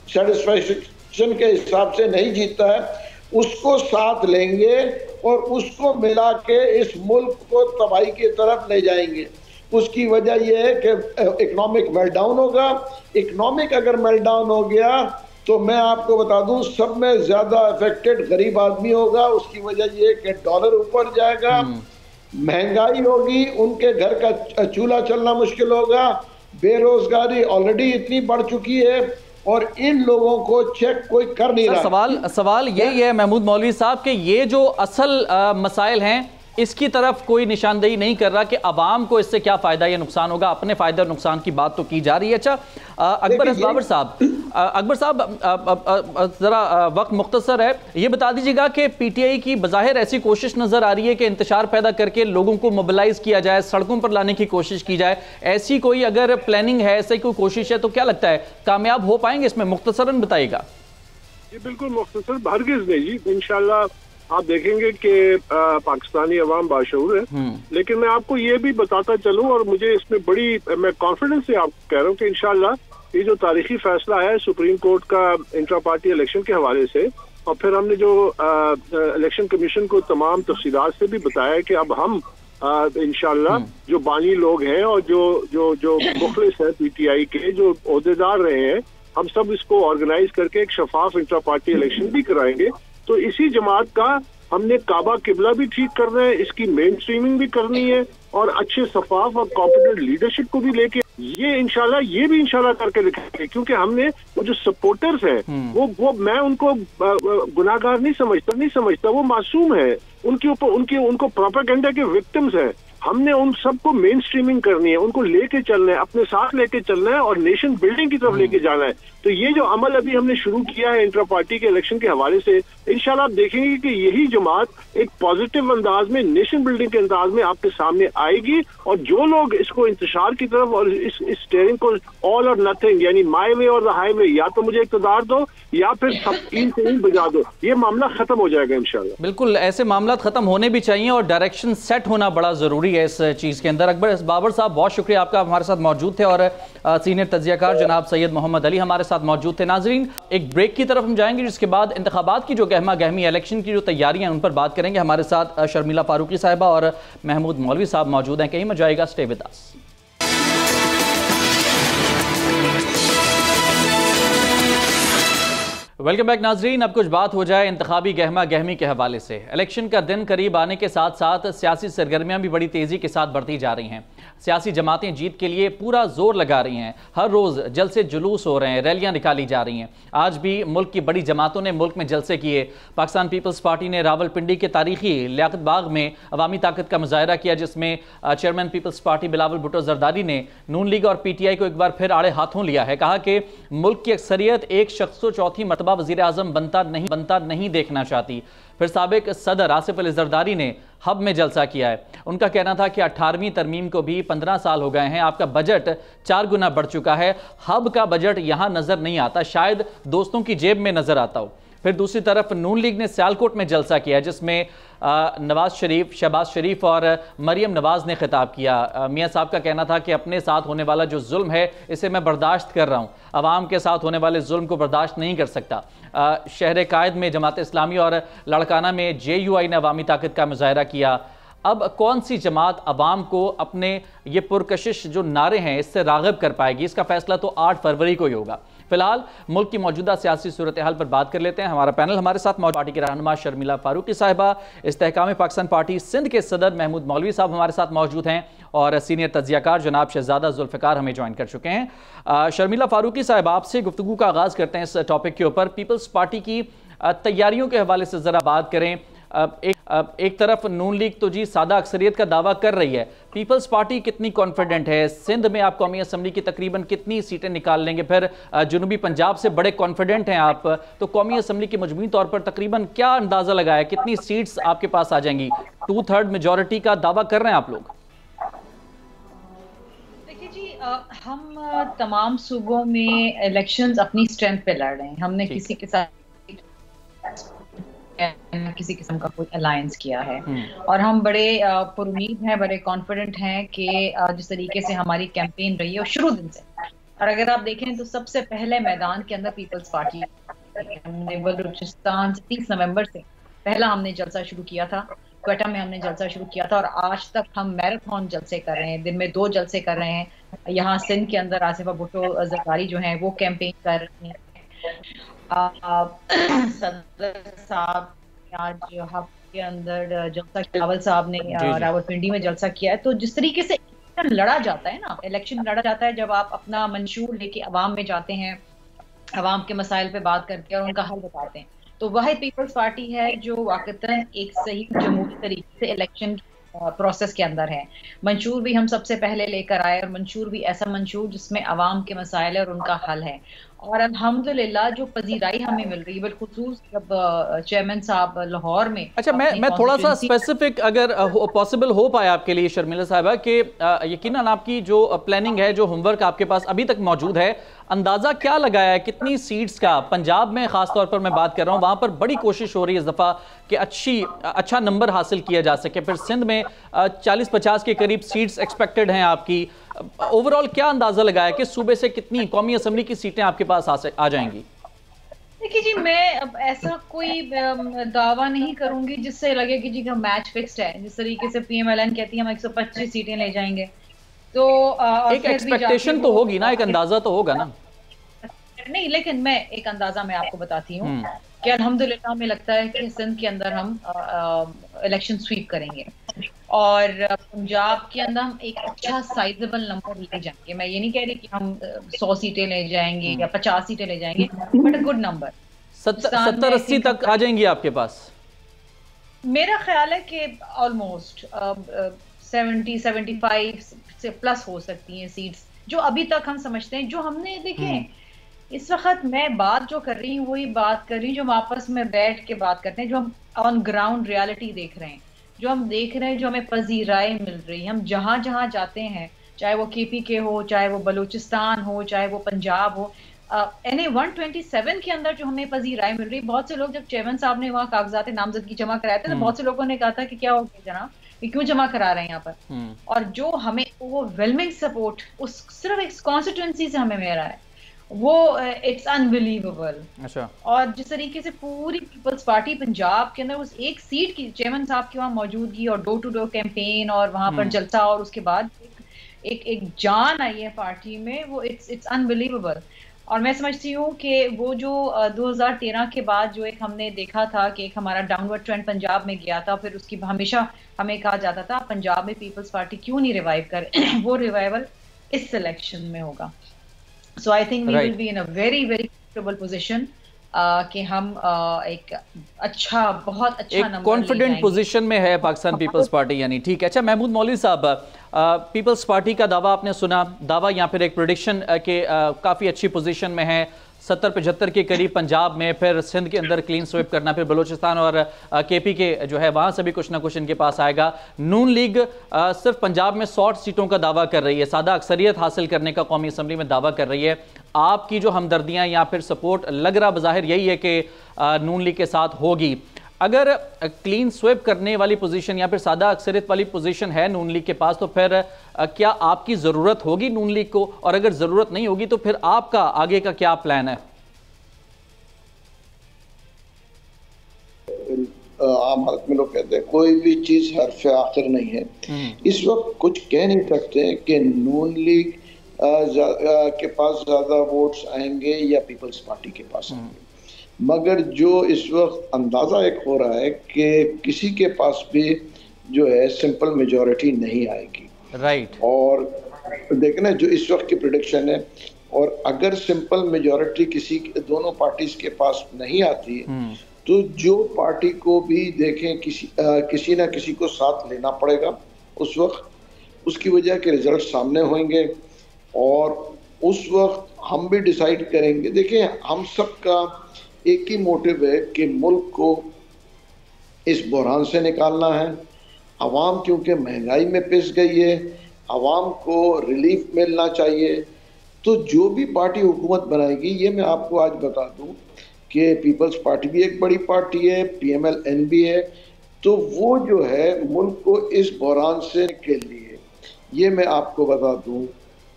सेटिस्फैक्शन के हिसाब से नहीं जीतता है, उसको साथ लेंगे और उसको मिला के इस मुल्क को तबाही की तरफ ले जाएंगे। उसकी वजह यह है कि इकोनॉमिक मेल्टडाउन होगा। इकोनॉमिक अगर मेल्टडाउन हो गया तो मैं आपको बता दूं, सब में ज्यादा अफेक्टेड गरीब आदमी होगा। उसकी वजह यह कि डॉलर ऊपर जाएगा, महंगाई होगी, उनके घर का चूल्हा चलना मुश्किल होगा, बेरोजगारी ऑलरेडी इतनी बढ़ चुकी है और इन लोगों को चेक कोई कर नहीं रहा। सवाल यही है महमूद मौलवी साहब कि ये जो असल मसाइल हैं इसकी तरफ कोई निशानदेही नहीं कर रहा कि अवाम को इससे क्या फ़ायदा या नुकसान होगा। अपने फ़ायदे और नुकसान की बात तो की जा रही है। अच्छा अकबर बाबर साहब, ज़रा वक्त मुख्तसर है, ये बता दीजिएगा कि पीटीआई की बज़ाहिर ऐसी कोशिश नज़र आ रही है कि इंतशार पैदा करके लोगों को मोबिलाइज़ किया जाए, सड़कों पर लाने की कोशिश की जाए। ऐसी कोई अगर प्लानिंग है, ऐसी कोई कोशिश है तो क्या लगता है कामयाब हो पाएंगे इसमें? मुख्तसरन बताइएगा। ये बिल्कुल मुख्तसर हरगिज़ नहीं जी। इंशाल्लाह आप देखेंगे कि पाकिस्तानी अवाम बाशऊर है। लेकिन मैं आपको ये भी बताता चलूं, और मुझे इसमें बड़ी, मैं कॉन्फिडेंस से आपको कह रहा हूँ कि इंशाल्लाह ये जो तारीखी फैसला है सुप्रीम कोर्ट का इंट्रा पार्टी इलेक्शन के हवाले से, और फिर हमने जो इलेक्शन कमीशन को तमाम तफसीलात से भी बताया कि अब हम इंशाल्लाह जो बानी लोग हैं और जो मुखलिस है पीटीआई के, जो ओहदेदार रहे हैं, हम सब इसको ऑर्गेनाइज करके एक शफाफ इंट्रा पार्टी इलेक्शन भी कराएंगे। तो इसी जमात का हमने काबा किबला भी ठीक करना है, इसकी मेन स्ट्रीमिंग भी करनी है, और अच्छे शफाफ और कॉम्पिटेंट लीडरशिप को भी लेके ये भी इंशाल्लाह करके दिखाएंगे। क्योंकि हमने वो जो सपोर्टर्स हैं वो मैं उनको गुनाहगार नहीं समझता, वो मासूम है, उनके ऊपर उनको प्रोपेगेंडा के विक्टिम्स हैं। हमने उन सबको मेन स्ट्रीमिंग करनी है, उनको लेके चलना है, अपने साथ लेके चलना है और नेशन बिल्डिंग की तरफ लेके जाना है। तो ये जो अमल अभी हमने शुरू किया है इंट्रा पार्टी के इलेक्शन के हवाले से, इंशाल्लाह आप देखेंगे कि यही जमात एक पॉजिटिव अंदाज में, नेशन बिल्डिंग के अंदाज में आपके सामने आएगी। और जो लोग इसको इंतशार की तरफ और इस स्टेयरिंग को ऑल और नथिंग, यानी माई वे और द हाईवे, या तो मुझे इक़्तिदार दो या फिर सब तीन से ही बजा दो, ये मामला खत्म हो जाएगा इंशाल्लाह। बिल्कुल, ऐसे मामला खत्म होने भी चाहिए और डायरेक्शन सेट होना बड़ा जरूरी है इस चीज के अंदर। अकबर बाबर साहब, बहुत शुक्रिया आपका, हमारे साथ मौजूद थे, और सीनियर तज्जियाकार जनाब सैयद मोहम्मद अली हमारे साथ मौजूद थे। नाजरीन, एक ब्रेक की तरफ हम जाएंगे, जिसके बाद इंतखाबात की जो गहमा गहमी, इलेक्शन की जो तैयारियां हैं उन पर बात करेंगे। हमारे साथ शर्मिला फारूकी साहिबा और महमूद मौलवी साहब मौजूद हैं। कहीं मत जाएगा, stay with us. Welcome back नाजरीन। अब कुछ बात हो जाए इंतखाबी गहमा गहमी के हवाले से। इलेक्शन का दिन करीब आने के साथ साथ सियासी सरगर्मियां भी बड़ी तेजी के साथ बढ़ती जा रही हैं। सियासी जमातें जीत के लिए पूरा जोर लगा रही हैं। हर रोज़ जलसे जुलूस हो रहे हैं, रैलियां निकाली जा रही हैं। आज भी मुल्क की बड़ी जमातों ने मुल्क में जलसे किए। पाकिस्तान पीपल्स पार्टी ने रावलपिंडी के तारीखी लियाकत बाग में अवामी ताकत का मुजाहरा किया, जिसमें chairman People's Party Bilawal Bhutto Zardari ने नून लीग और पीटीआई को एक बार फिर आड़े हाथों लिया है। कहा कि मुल्क की अक्सरियत एक शख्स को चौथी मरतबा वज़ीर आज़म बनता नहीं देखना चाहती। फिर साबिक सदर आसिफ अली जरदारी ने हब में जलसा किया है। उनका कहना था कि 18वीं तरमीम को भी 15 साल हो गए हैं, आपका बजट 4 गुना बढ़ चुका है, हब का बजट यहां नजर नहीं आता, शायद दोस्तों की जेब में नजर आता हो। फिर दूसरी तरफ नून लीग ने सियालकोट में जलसा किया, जिसमें नवाज शरीफ, शहबाज शरीफ और मरियम नवाज ने खिताब किया। मियां साहब का कहना था कि अपने साथ होने वाला जो जुल्म है इसे मैं बर्दाश्त कर रहा हूं, अवाम के साथ होने वाले जुल्म को बर्दाश्त नहीं कर सकता। शहर कायद में जमात इस्लामी और लड़काना में JUI ने अवामी ताकत का मुजाहरा किया। अब कौन सी जमात अवाम को अपने ये पुरकशिश जो नारे हैं इससे राग़िब कर पाएगी, इसका फैसला तो 8 फरवरी को ही होगा। फिलहाल मुल्क की मौजूदा सियासी सूरत हाल पर बात कर लेते हैं। हमारा पैनल, हमारे साथ मौजूद पार्टी के रहनुमा शर्मिला फारूकी साहिबा, इस्तेहकाम पाकिस्तान पार्टी सिंध के सदर महमूद मौलवी साहब हमारे साथ मौजूद हैं, और सीनियर तज्जियाकार जनाब शहजादा जुल्फ़िकार हमें ज्वाइन कर चुके हैं। शर्मिला फारूकी साहिबा, आपसे गुफ्तगू का आगाज़ करते हैं इस टॉपिक के ऊपर। पीपल्स पार्टी की तैयारियों के हवाले से ज़रा बात करें। एक तरफ नून लीग तो जी सादा अक्सरियत का दावा कर रही है, पीपल्स पार्टी कितनी कॉन्फिडेंट है? सिंध में आप कौमी असम्बली की तकरीबन कितनी सीटें निकाल लेंगे? फिर जुनूबी पंजाब से बड़े कॉन्फिडेंट हैं आप, तो कौमी असम्बली की मजमूई तौर पर तकरीबन क्या अंदाजा लगाया, कितनी सीट्स आपके पास आ जाएंगी? 2/3 मेजॉरिटी का दावा कर रहे हैं आप लोग? देखिए जी, हम तमाम सूबों में इलेक्शंस अपनी स्ट्रेंथ पे लड़ रहे हैं। हमने किसी के साथ किसी किस्म का कोई अलायंस किया है, और हम बड़े पुरुमीद हैं, बड़े कॉन्फिडेंट हैं कि जिस तरीके से हमारी कैंपेन रही है और शुरू दिन से, और अगर आप देखें तो सबसे पहले मैदान के अंदर पीपल्स पार्टी, हमने बलूचिस्तान 30 नवंबर से पहला हमने जलसा शुरू किया था, क्वेटा में हमने जलसा शुरू किया था, और आज तक हम मैराथन जलसे कर रहे हैं, दिन में 2 जलसे कर रहे हैं। यहाँ सिंध के अंदर आसिफा भुट्टो जरदारी जो हैं वो कैंपेन कर रहे हैं। सदर साहब आज हब के अंदर जलसा, रावल साहब ने रावलपिंडी में जलसा किया है। तो जिस तरीके से लड़ा जाता है ना, इलेक्शन लड़ा जाता है, जब आप अपना मंशूर लेके अवाम में जाते हैं, अवाम के मसाइल पे बात करके और उनका हल बताते हैं, तो वह पीपल्स पार्टी है जो वाकईतन एक सही जमहूरी तरीके से इलेक्शन प्रोसेस के अंदर है। मंशूर भी हम सबसे पहले लेकर आए, और मंशूर भी ऐसा मंशूर जिसमें अवाम के मसाइल और उनका हल है। और अल्हम्दुलिल्लाह जो पजीराई हमें मिल रही है, बिलखुसूस जब चेयरमैन साहब लाहौर में। अच्छा, मैं थोड़ा सा स्पेसिफिक अगर पॉसिबल हो पाए आपके लिए शर्मिला साहिबा कि यकीनन आपकी जो प्लानिंग है, जो होमवर्क आपके पास अभी तक मौजूद है, अंदाज़ा क्या लगाया है कितनी सीट्स का? पंजाब में ख़ास तौर पर मैं बात कर रहा हूँ, वहाँ पर बड़ी कोशिश हो रही है इस दफ़ा कि अच्छा नंबर हासिल किया जा सके। फिर सिंध में 40-50 के करीब सीट्स एक्सपेक्टेड हैं आपकी। ओवरऑल क्या अंदाज़ा लगाया कि सूबे से कितनी कौमी असम्बली की सीटें आपके पास आ जाएंगी? देखिए जी, मैं अब ऐसा कोई दावा नहीं करूंगी जिससे लगे कि जी का मैच फिक्स्ड है। जिस तरीके से PMLN कहती है हम 125 सीटें ले जाएंगे, तो एक एक्सपेक्टेशन तो होगी ना, एक अंदाजा तो होगा ना। नहीं, लेकिन मैं एक अंदाजा मैं आपको बताती हूँ कि अल्हम्दुलिल्लाह हमें लगता है कि सिंध के अंदर हम इलेक्शन स्वीप करेंगे और पंजाब के अंदर हम एक अच्छा साइजेबल नंबर ले जाएंगे। मैं ये नहीं कह रही कि हम 100 सीटें ले जाएंगे या 50 सीटें ले जाएंगे, बट अ गुड नंबर। 70-80 तक आ जाएंगी आपके पास? मेरा ख्याल है कि ऑलमोस्ट 70-75 से प्लस हो सकती हैं सीट्स, जो अभी तक हम समझते हैं। जो हमने देखें इस वक्त मैं बात जो कर रही हूँ वही बात कर रही हूँ जो हम आपस में बैठ के बात करते हैं, जो हम ऑन ग्राउंड रियलिटी देख रहे हैं, जो हम देख रहे हैं, जो हमें पजीराई मिल रही है। हम जहां जहां जाते हैं, चाहे वो KPK हो, चाहे वो बलूचिस्तान हो, चाहे वो पंजाब हो, NA 127 के अंदर जो हमें पजीराई मिल रही है। बहुत से लोग जब चेयरमैन साहब ने वहाँ कागजात नामजदगी जमा कराए थे तो बहुत से लोगों ने कहा था कि क्या हो गया जनाब, ये क्यों जमा करा रहे हैं यहाँ पर। और जो हमें ओवरवेलमिंग सपोर्ट उस सिर्फ एक कॉन्स्टिट्यूंसी से हमें मिल रहा है, वो इट्स अनबिलीवेबल। अच्छा। और जिस तरीके से पूरी पीपल्स पार्टी पंजाब के अंदर उस एक सीट की चेयरमैन साहब की वहाँ मौजूदगी और डोर टू डोर कैंपेन और वहाँ पर जलसा और उसके बाद एक जान आई है पार्टी में, वो इट्स अनबिलीवेबल। और मैं समझती हूँ कि वो जो 2013 के बाद जो एक हमने देखा था कि एक हमारा डाउनवर्ड ट्रेंड पंजाब में गया था, फिर उसकी हमेशा हमें कहा जाता था पंजाब में पीपल्स पार्टी क्यों नहीं रिवाइव करे, वो रिवाइवल इस सिलेक्शन में होगा। So I think we will be in a very very comfortable position कि हम एक अच्छा, बहुत अच्छा नंबर, कॉन्फिडेंट पोजीशन में है पाकिस्तान पीपल्स पार्टी यानी। ठीक है। अच्छा, महमूद मौलवी साहब, पीपल्स पार्टी का दावा आपने सुना, दावा या फिर एक प्रेडिक्शन के काफ़ी अच्छी पोजीशन में है, 70-75 के करीब पंजाब में, फिर सिंध के अंदर क्लीन स्वीप करना, फिर बलूचिस्तान और KPK जो है वहाँ से भी कुछ ना कुछ इनके पास आएगा। नून लीग सिर्फ पंजाब में 100 सीटों का दावा कर रही है, सादा अक्सरियत हासिल करने का कौमी असम्बली में दावा कर रही है। आपकी जो हमदर्दियाँ या फिर सपोर्ट लग रहा बज़ाहिर यही है कि नून लीग के साथ होगी। अगर क्लीन स्वीप करने वाली पोजीशन या फिर सादा अक्सरियत वाली पोजीशन है नून लीग के पास, तो फिर क्या आपकी ज़रूरत होगी नून लीग को? और अगर ज़रूरत नहीं होगी तो फिर आपका आगे का क्या प्लान है? आम हालत में लोग कहते हैं कोई भी चीज हरफ आखिर नहीं है। इस वक्त कुछ कह नहीं सकते कि नून लीग के पास ज्यादा वोट्स आएंगे या पीपल्स पार्टी के पास आएंगे, मगर जो इस वक्त अंदाजा एक हो रहा है कि किसी के पास भी जो है सिंपल मेजॉरिटी नहीं आएगी। राइट। और देखना जो इस वक्त की प्रेडिक्शन है, और अगर सिंपल मेजॉरिटी किसी दोनों पार्टीज के पास नहीं आती है तो जो पार्टी को भी देखें किसी ना किसी को साथ लेना पड़ेगा। उस वक्त उसकी वजह के रिजल्ट सामने होंगे और उस वक्त हम भी डिसाइड करेंगे। देखें, हम सबका एक ही मोटिव है कि मुल्क को इस बहरान से निकालना है। आवाम क्योंकि महंगाई में पिस गई है, आवाम को रिलीफ मिलना चाहिए। तो जो भी पार्टी हुकूमत बनाएगी, ये मैं आपको आज बता दूं कि पीपल्स पार्टी भी एक बड़ी पार्टी है, PMLN भी है, तो वो जो है मुल्क को इस बहरान से के लिए, ये मैं आपको बता दूं,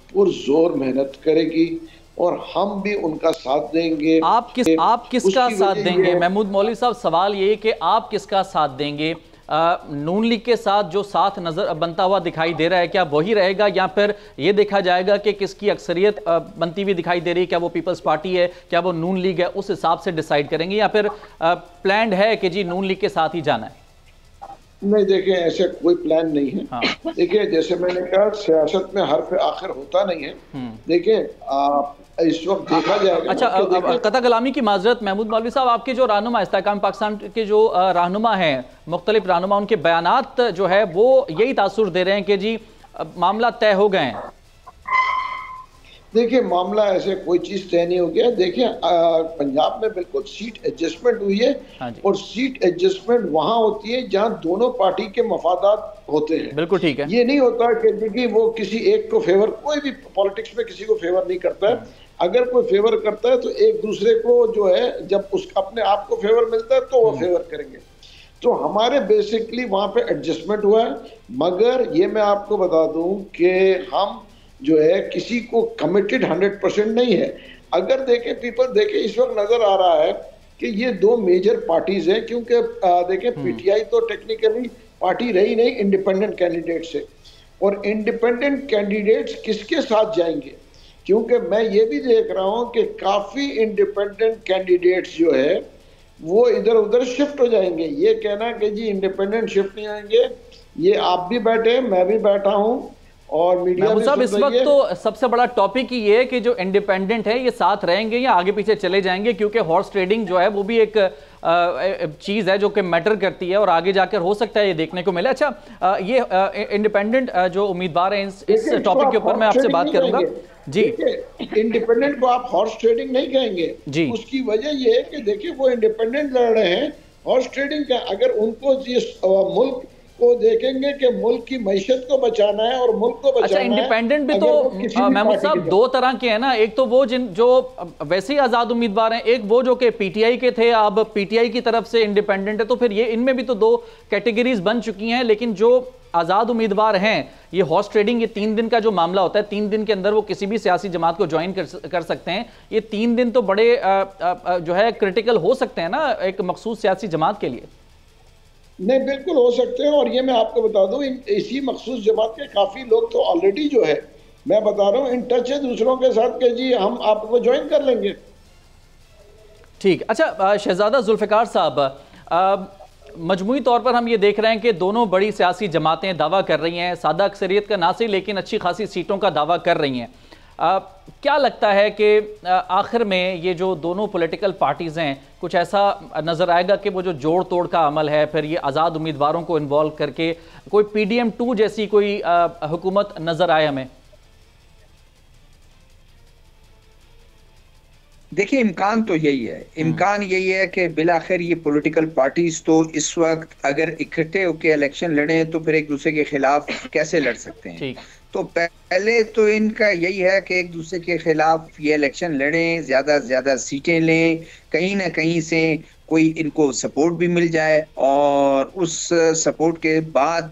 पुरजोर मेहनत करेगी और हम भी उनका साथ देंगे। आप किसका साथ देंगे महमूद मौलवी साहब? सवाल ये कि आप किसका साथ देंगे? नून लीग के साथ जो साथ नजर बनता हुआ दिखाई दे रहा है, क्या वही रहेगा या फिर ये देखा जाएगा कि किसकी अक्सरियत बनती हुई दिखाई दे रही है? क्या वो पीपल्स पार्टी है, क्या वो नून लीग है? उस हिसाब से डिसाइड करेंगे या फिर प्लान्ड है कि जी नून लीग के साथ ही जाना है? नहीं, देखिए ऐसे कोई प्लान नहीं है। हाँ। देखिए जैसे मैंने कहा, सियासत में हर पे आखिर होता नहीं है। देखिए इस वक्त देखा जाएगा। अच्छा, कता कलामी की माजरत महमूद मौलवी साहब, आपके जो रहनुमा इस्तेहकाम पाकिस्तान के जो रहनुमा हैं, मुख्तलिफ रहनुमा, उनके बयानात जो है वो यही तासुर दे रहे हैं कि जी मामला तय हो गए हैं। देखिए मामला ऐसे कोई चीज तय नहीं हो गया। देखिए पंजाब में बिल्कुल सीट एडजस्टमेंट हुई है। हाँ और सीट एडजस्टमेंट वहां होती है जहां दोनों पार्टी के मफादात होते हैं। बिल्कुल ठीक है। ये नहीं होता कि देखिए वो किसी एक को फेवर, कोई भी पॉलिटिक्स में किसी को फेवर नहीं करता है। अगर कोई फेवर करता है तो एक दूसरे को जो है, जब उसका अपने आप को फेवर मिलता है तो वो फेवर करेंगे। तो हमारे बेसिकली वहां पे एडजस्टमेंट हुआ है। मगर ये मैं आपको बता दूं कि हम जो है किसी को कमिटेड 100% नहीं है। अगर देखें पीपल, देखें इस वक्त नजर आ रहा है कि ये दो मेजर पार्टीज हैं, क्योंकि देखें पीटीआई तो टेक्निकली पार्टी रही नहीं इंडिपेंडेंट कैंडिडेट से, और इंडिपेंडेंट कैंडिडेट्स किसके साथ जाएंगे, क्योंकि मैं ये भी देख रहा हूं कि काफी इंडिपेंडेंट कैंडिडेट्स जो है वो इधर उधर शिफ्ट हो जाएंगे। ये कहना कि जी इंडिपेंडेंट शिफ्ट नहीं होंगे, ये आप भी बैठे, मैं भी बैठा हूं और मीडिया भी साहब, इस वक्त तो सबसे बड़ा टॉपिक ही ये है कि जो इंडिपेंडेंट है ये साथ रहेंगे या आगे पीछे चले जाएंगे, क्योंकि हॉर्स ट्रेडिंग जो है वो भी एक चीज है जो कि मैटर करती है और आगे जाकर हो सकता है ये देखने को मिले। अच्छा, ये इंडिपेंडेंट जो उम्मीदवार हैं इस टॉपिक के ऊपर मैं आपसे बात करूंगा जी। इंडिपेंडेंट को आप हॉर्स ट्रेडिंग नहीं कहेंगे जी। उसकी वजह ये है कि देखिए वो इंडिपेंडेंट लड़ रहे हैं। हॉर्स ट्रेडिंग का अगर उनको मुल्क को देखेंगे कि मुल्क की मैशत को बचाना है और मुल्क को बचाना अच्छा, इंडिपेंडेंट भी तो महमूद साहब दो तरह के हैं ना। एक तो वो जो वैसे ही आजाद उम्मीदवार हैं, एक वो जो कि पीटीआई के थे, अब पीटीआई की तरफ से इंडिपेंडेंट है। तो फिर ये इनमें भी तो दो कैटेगरीज बन चुकी हैं। लेकिन जो आजाद उम्मीदवार हैं, ये हॉर्स ट्रेडिंग, ये 3 दिन का जो मामला होता है, 3 दिन के अंदर वो किसी भी सियासी जमात को ज्वाइन कर सकते हैं। ये 3 दिन तो बड़े जो है क्रिटिकल हो सकते हैं ना एक मखसूस सियासी जमात के लिए। नहीं, बिल्कुल हो सकते हैं। और ये मैं आपको बता दूं, इसी मखसूस जमात के काफी लोग तो ऑलरेडी जो है, मैं बता रहा हूं, इन टच है दूसरों के साथ कि जी हम आपको ज्वाइन कर लेंगे। ठीक। अच्छा शहजादा जुल्फिकार साहब, मजमूई तौर पर हम ये देख रहे हैं कि दोनों बड़ी सियासी जमातें दावा कर रही हैं, सादा अक्सरियत का ना सही लेकिन अच्छी खासी सीटों का दावा कर रही हैं। क्या लगता है कि आखिर में ये जो दोनों पॉलिटिकल पार्टीज़ हैं, कुछ ऐसा नज़र आएगा कि वो जो जोड़ तोड़ का अमल है, फिर ये आज़ाद उम्मीदवारों को इन्वॉल्व करके कोई PDM 2 जैसी कोई हुकूमत नज़र आए हमें? देखिए इम्कान तो यही है, इम्कान यही है कि बिलाखिर ये पॉलिटिकल पार्टीज तो इस वक्त अगर इकट्ठे होकर इलेक्शन लड़े तो फिर एक दूसरे के खिलाफ कैसे लड़ सकते हैं। तो पहले तो इनका यही है कि एक दूसरे के खिलाफ ये इलेक्शन लड़ें, ज्यादा से ज्यादा सीटें लें, कहीं ना कहीं से कोई इनको सपोर्ट भी मिल जाए। और उस सपोर्ट के बाद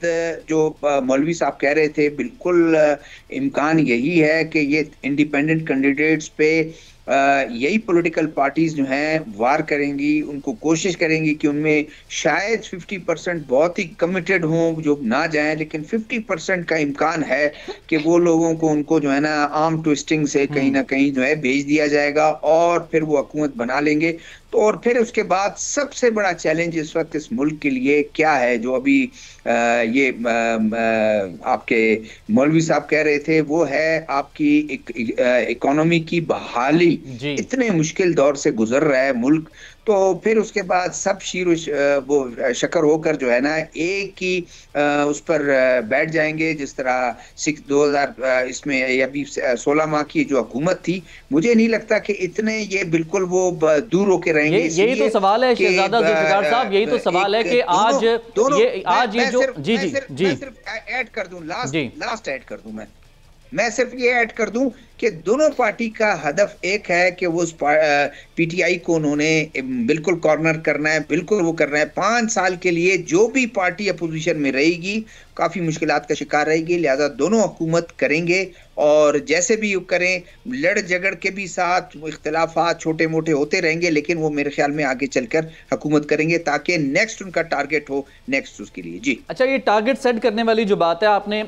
जो मौलवी साहब कह रहे थे, बिल्कुल इम्कान यही है कि ये इंडिपेंडेंट कैंडिडेट्स पे यही पॉलिटिकल पार्टीज जो हैं वार करेंगी, उनको कोशिश करेंगी कि उनमें शायद 50% बहुत ही कमिटेड हों जो ना जाएं, लेकिन 50% का इम्कान है कि वो लोगों को उनको जो है ना आर्म ट्विस्टिंग से कहीं ना कहीं जो है भेज दिया जाएगा और फिर वो हुकूमत बना लेंगे। तो और फिर उसके बाद सबसे बड़ा चैलेंज इस वक्त इस मुल्क के लिए क्या है, जो अभी ये आपके मौलवी साहब कह रहे थे, वो है आपकी इकोनॉमी की बहाली। इतने मुश्किल दौर से गुजर रहा है मुल्क, तो फिर उसके बाद सब वो शक्कर होकर जो है ना एक ही उस पर बैठ जाएंगे। जिस तरह 2000 इसमें अभी 16 माह की जो हुकूमत थी, मुझे नहीं लगता कि इतने ये बिल्कुल वो दूर होके रहेंगे। यही तो सवाल है शहजादा जुल्फिकार साहब, यही तो सवाल है कि आज ये जो जी सिर्फ ऐड कर दूं, लास्ट ऐड कर दूं, मैं सिर्फ ये ऐड कर दूं कि दोनों पार्टी का हदफ एक है कि वो पीटीआई को उन्होंने बिल्कुल कॉर्नर करना है, बिल्कुल वो करना है। 5 साल के लिए जो भी पार्टी अपोजिशन में रहेगी काफी मुश्किलात का शिकार रहेगी, लिहाजा दोनों हुकूमत करेंगे और जैसे भी करें लड़ झगड़ के भी साथ इख्तिलाफात छोटे मोटे होते रहेंगे, लेकिन वो मेरे ख्याल में आगे चलकर हुकूमत करेंगे ताकि नेक्स्ट उनका टारगेट हो नेक्स्ट उसके लिए। जी अच्छा, ये टारगेट सेट करने वाली जो बात है, आपने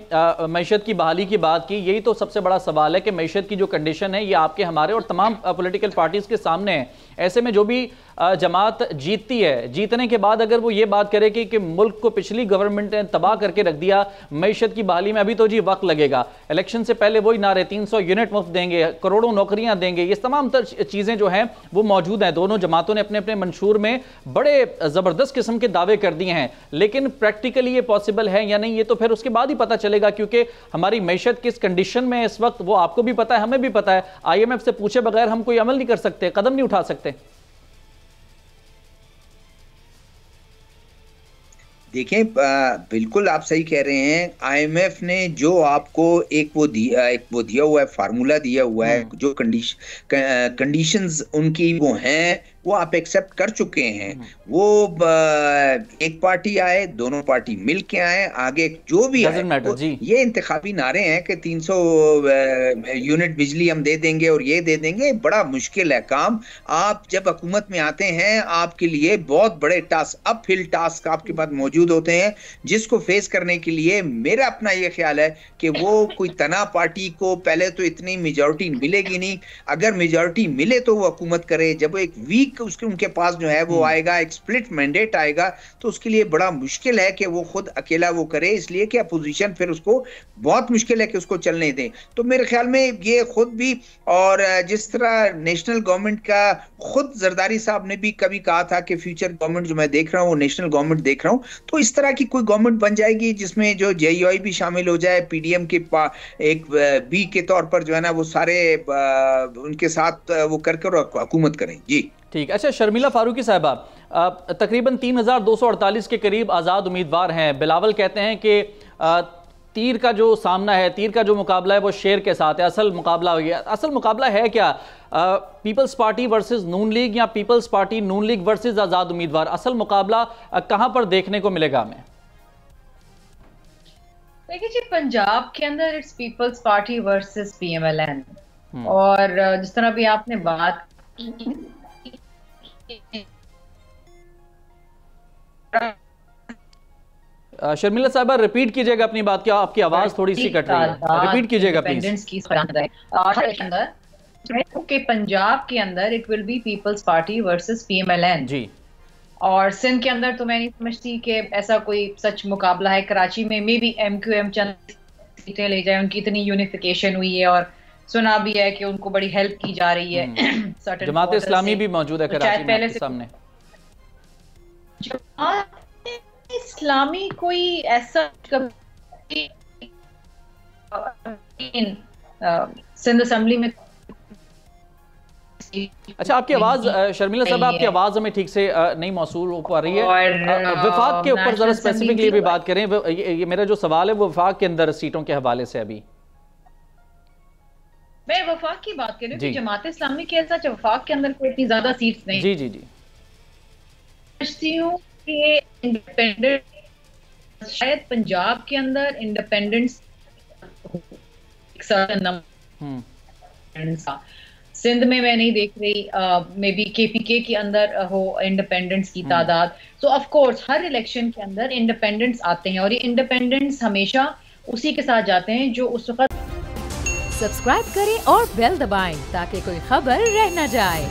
मैशत की बहाली की बात की, यही तो सबसे बड़ा सवाल है कि मैशत की जो कंडीशन है ये आपके हमारे और तमाम पॉलिटिकल पार्टीज के सामने है। ऐसे में जो भी जमात जीतती है, जीतने के बाद अगर वो ये बात करे कि मुल्क को पिछली गवर्नमेंट ने तबाह करके रख दिया, मईशत की बहाली में अभी तो जी वक्त लगेगा, इलेक्शन से पहले वही नारे 300 यूनिट मुफ्त देंगे, करोड़ों नौकरियां देंगे, ये तमाम चीज़ें जो हैं वो मौजूद हैं। दोनों जमातों ने अपने अपने मंशूर में बड़े ज़बरदस्त किस्म के दावे कर दिए हैं, लेकिन प्रैक्टिकली ये पॉसिबल है या नहीं, ये तो फिर उसके बाद ही पता चलेगा, क्योंकि हमारी मईशत किस कंडीशन में इस वक्त वो आपको भी पता है, हमें भी पता है। IMF से पूछे बगैर हम कोई अमल नहीं कर सकते, कदम नहीं उठा सकते। देखें, बिल्कुल आप सही कह रहे हैं। IMF ने जो आपको एक वो दिया हुआ है, फार्मूला दिया हुआ है, जो कंडीशंस उनकी वो हैं वो आप एक्सेप्ट कर चुके हैं। वो एक पार्टी आए, दोनों पार्टी मिल के आए, आगे जो भी आए, ये इंतखाबी नारे हैं कि 300 यूनिट बिजली हम दे देंगे और ये दे देंगे, बड़ा मुश्किल है काम। आप जब हुकूमत में आते हैं आपके लिए बहुत बड़े टास्क, अपहिल टास्क आपके पास मौजूद होते हैं, जिसको फेस करने के लिए मेरा अपना ये ख्याल है कि वो कोई तना पार्टी को पहले तो इतनी मेजॉरिटी मिलेगी नहीं, अगर मेजॉरिटी मिले तो वो हुकूमत करे। जब एक वीक उनके पास जो है वो आएगा, एक स्प्लिट मैंडेट आएगा, तो उसके लिए बड़ा मुश्किल है कि वो खुद अकेला वो करे, इसलिए कि अपोजिशन फिर उसको बहुत मुश्किल है कि उसको चलने दें। तो मेरे ख्याल में ये खुद भी, और जिस तरह नेशनल गवर्नमेंट का खुद जरदारी साहब ने भी कभी कहा था कि फ्यूचर गवर्नमेंट जो मैं देख रहा हूँ वो नेशनल गवर्नमेंट देख रहा हूँ, तो इस तरह की कोई गवर्नमेंट बन जाएगी जिसमें जो JUI भी शामिल हो जाए, PDM के एक बी के तौर पर जो है ना वो सारे उनके साथ वो करके हुकूमत करें। जी ठीक। अच्छा, शर्मिला फारूकी साहबा, तकरीबन 3248 के करीब आज़ाद उम्मीदवार हैं। बिलावल कहते हैं कि तीर का जो सामना है, तीर का जो मुकाबला है वो शेर के साथ है, असल मुकाबला हो गया। असल मुकाबला है क्या, पीपल्स पार्टी वर्सेस नून लीग या पीपल्स पार्टी नून लीग वर्सेस आज़ाद उम्मीदवार? असल मुकाबला कहाँ पर देखने को मिलेगा हमें? देखिए जी, पंजाब के अंदर it's People's Party versus PMLN, और जिस तरह भी आपने बात शर्मिला साहबा, रिपीट कीजिएगा अपनी बात, क्या आपकी आवाज थोड़ी सी कट रही है, रिपीट कीजिएगा प्लीज। कि पंजाब के अंदर it will be People's Party versus PMLN जी, और सिंध के अंदर तो मैं नहीं समझती कि ऐसा कोई सच मुकाबला है। कराची में मे बी MQM चंद सीटें ले जाए, उनकी इतनी यूनिफिकेशन हुई है और सुना भी है कि उनको बड़ी हेल्प की जा रही है। जमात इस्लामी भी मौजूद है कराची में आपके सामने। जमात इस्लामी कोई ऐसा सिंध असेंबली में। अच्छा, आपकी आवाज शर्मिला साहब, आपकी आवाज हमें ठीक से नहीं मौसूल हो पा रही है। वफाक के ऊपर जरा स्पेसिफिकली भी बात करें। ये मेरा जो सवाल है वो वफाक के अंदर सीटों के हवाले से, अभी मैं वफाक की बात कर रही हूँ। जमात इस्लामी के ऐसा वफाक के अंदर कोई इतनी ज्यादा सीट्स नहीं। जी जी जी, समझती हूँ कि इंडिपेंडेंट शायद पंजाब के अंदर इंडिपेंडेंस सिंध में मैं नहीं देख रही, मे बी KPK के अंदर हो इंडिपेंडेंट्स की तादाद। सो ऑफ कोर्स हर इलेक्शन के अंदर इंडिपेंडेंट्स आते हैं और ये इंडिपेंडेंट्स हमेशा उसी के साथ जाते हैं जो उस वक्त। सब्सक्राइब करें और बेल दबाएं ताकि कोई खबर रह न जाए।